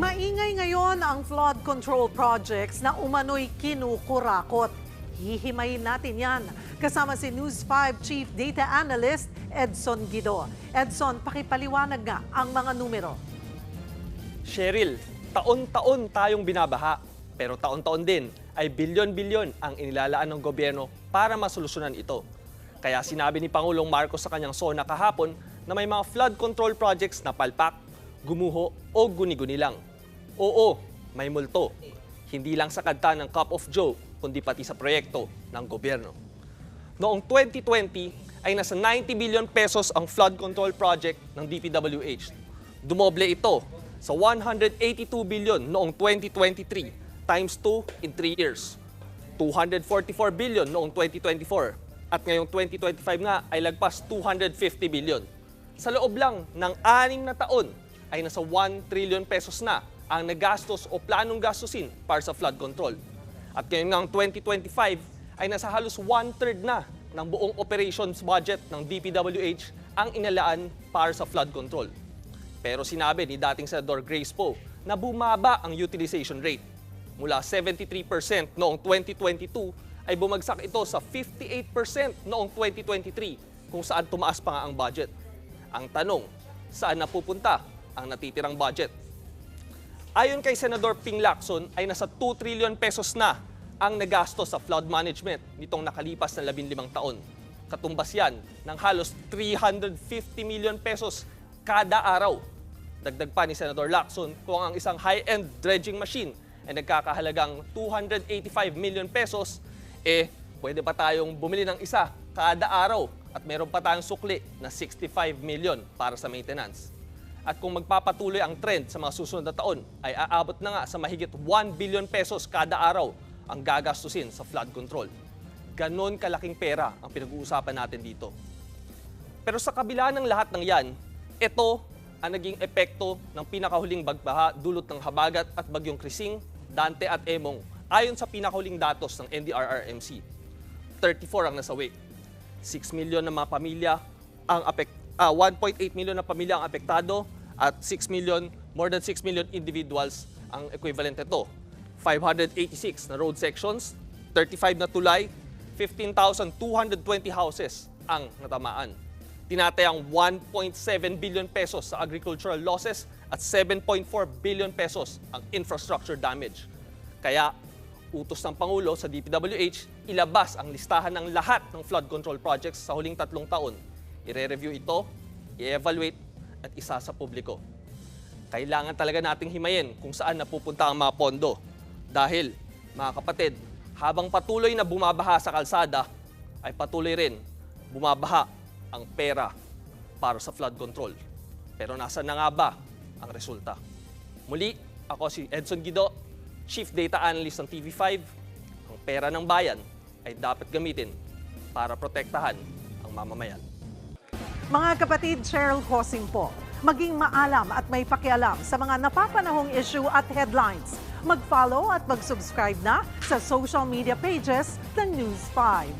Maingay ngayon ang flood control projects na umano'y kinukurakot. Hihimayin natin yan kasama si News 5 Chief Data Analyst Edson Guido. Edson, pakipaliwanag nga ang mga numero. Cheryl, taon-taon tayong binabaha, pero taon-taon din ay bilyon-bilyon ang inilalaan ng gobyerno para masolusyonan ito. Kaya sinabi ni Pangulong Marcos sa kanyang SONA kahapon na may mga flood control projects na palpak, gumuho o guni-guni lang. Oo, may multo. Hindi lang sa kanta ng Cup of Joe, kundi pati sa proyekto ng gobyerno. Noong 2020 ay nasa 90 billion pesos ang flood control project ng DPWH. Dumoble ito sa 182 billion noong 2023 times 2 in 3 years. 244 billion noong 2024 at ngayong 2025 nga ay lagpas 250 billion. Sa loob lang ng 6 na taon ay nasa 1 trillion pesos na ang nagastos o planong gastusin para sa flood control. At ngayon nga 2025 ay nasa halos 1/3 na ng buong operations budget ng DPWH ang inalaan para sa flood control. Pero sinabi ni dating Senador Grace Poe na bumaba ang utilization rate. Mula 73% noong 2022 ay bumagsak ito sa 58% noong 2023 kung saan tumaas pa nga ang budget. Ang tanong, saan napupunta ang natitirang budget? Ayon kay Senador Ping Lacson ay nasa 2 trillion pesos na ang nagastos sa flood management nitong nakalipas na 15 taon. Katumbas yan ng halos 350 million pesos kada araw. Dagdag pa ni Senador Lacson kung ang isang high-end dredging machine ay nagkakahalagang 285 million pesos, pwede pa tayong bumili ng isa kada araw at meron pa tayong sukli na 65 million para sa maintenance. At kung magpapatuloy ang trend sa mga susunod na taon, ay aabot na nga sa mahigit 1 billion pesos kada araw ang gagastusin sa flood control. Ganon kalaking pera ang pinag-uusapan natin dito. Pero sa kabila ng lahat ng yan, ito ang naging epekto ng pinakahuling bagbaha dulot ng habagat at bagyong Krising, Dante at Emong ayon sa pinakahuling datos ng NDRRMC. 34 ang nasawi. 6 million na mga pamilya ang 1.8 million na pamilya ang apektado at more than 6 million individuals ang equivalent nito. 586 na road sections, 35 na tulay, 15,220 houses ang natamaan. Tinatayang 1.7 billion pesos sa agricultural losses at 7.4 billion pesos ang infrastructure damage. Kaya utos ng Pangulo sa DPWH, ilabas ang listahan ng lahat ng flood control projects sa huling 3 taon. I-review ito, i-evaluate at isa sa publiko. Kailangan talaga nating himayin kung saan napupunta ang mga pondo. Dahil, mga kapatid, habang patuloy na bumabaha sa kalsada, ay patuloy rin bumabaha ang pera para sa flood control. Pero nasa na nga ba ang resulta? Muli, ako si Edson Guido, Chief Data Analyst ng TV5. Ang pera ng bayan ay dapat gamitin para protektahan ang mamamayan. Mga kapatid, Cheryl Cosing po. Maging maalam at may pakialam sa mga napapanahong issue at headlines. Mag-follow at mag-subscribe na sa social media pages ng News 5.